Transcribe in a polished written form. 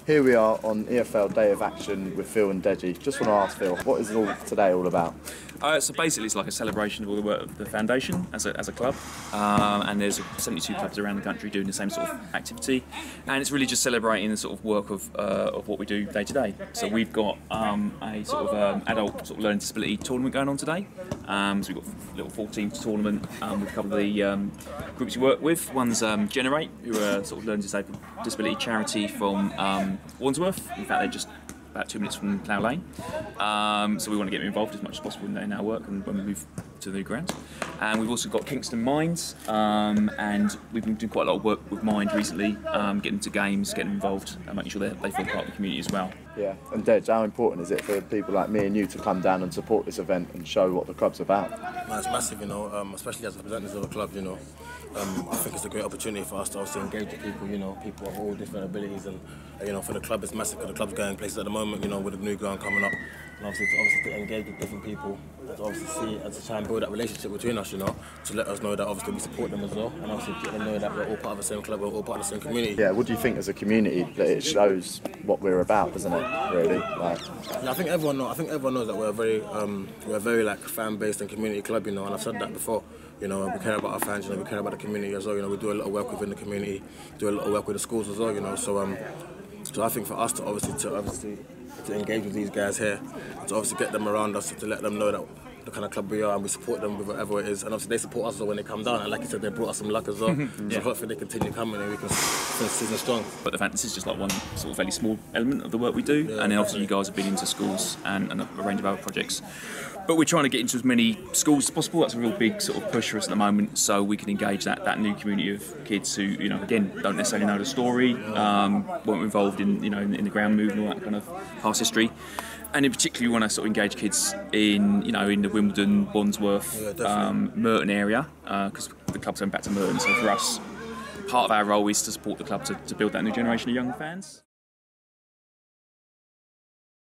Here we are on EFL Day of Action with Phil and Deji. Just want to ask Phil, what is today all about? So basically it's like a celebration of all the work of the foundation as a club, and there's 72 clubs around the country doing the same sort of activity, and it's really just celebrating the sort of work of what we do day to day. So we've got a sort of adult sort of learning disability tournament going on today. So we've got a little 14 tournament with a couple of the groups we work with. One's Generate, who are sort of learning disability charity from Wandsworth. In fact, they're just about 2 minutes from Plough Lane. So we want to get them involved as much as possible in their work and when we move to the new ground. And we've also got Kingston Minds, and we've been doing quite a lot of work with Mind recently, getting into games, getting involved, and making sure they feel part of the community as well. Yeah, and Dej, how important is it for people like me and you to come down and support this event and show what the club's about? It's massive, especially as representatives of the club, I think it's a great opportunity for us to obviously engage with people, people of all different abilities, and for the club it's massive because the club's going places at the moment, with the new ground coming up, and obviously to engage with different people, and to obviously see and to try and build that relationship between us, to let us know that obviously we support them as well, and obviously let them know that we're all part of the same club, we're all part of the same community. Yeah, what do you think as a community that it shows what we're about, doesn't it? Really? Yeah, I think everyone knows that we're a very like fan-based and community club, and I've said that before. We care about our fans, we care about the community as well. We do a lot of work within the community, do a lot of work with the schools as well. So I think for us to engage with these guys here, to obviously get them around us, to let them know that the kind of club we are, and we support them with whatever it is, and obviously they support us as well when they come down, and like you said, they brought us some luck as well. Yeah. So hopefully they continue coming and we can finish the season strong. But the fact this is just like one sort of fairly small element of the work we do, yeah, and then obviously you guys have been into schools and a range of other projects. But we're trying to get into as many schools as possible. That's a real big sort of push for us at the moment, so we can engage that new community of kids who, again, don't necessarily know the story, weren't involved in, in the ground movement and all that kind of past history. And in particular, we want to sort of engage kids in, in the Wimbledon, Wandsworth, Merton area, because the club's going back to Merton. So for us, part of our role is to support the club to build that new generation of young fans.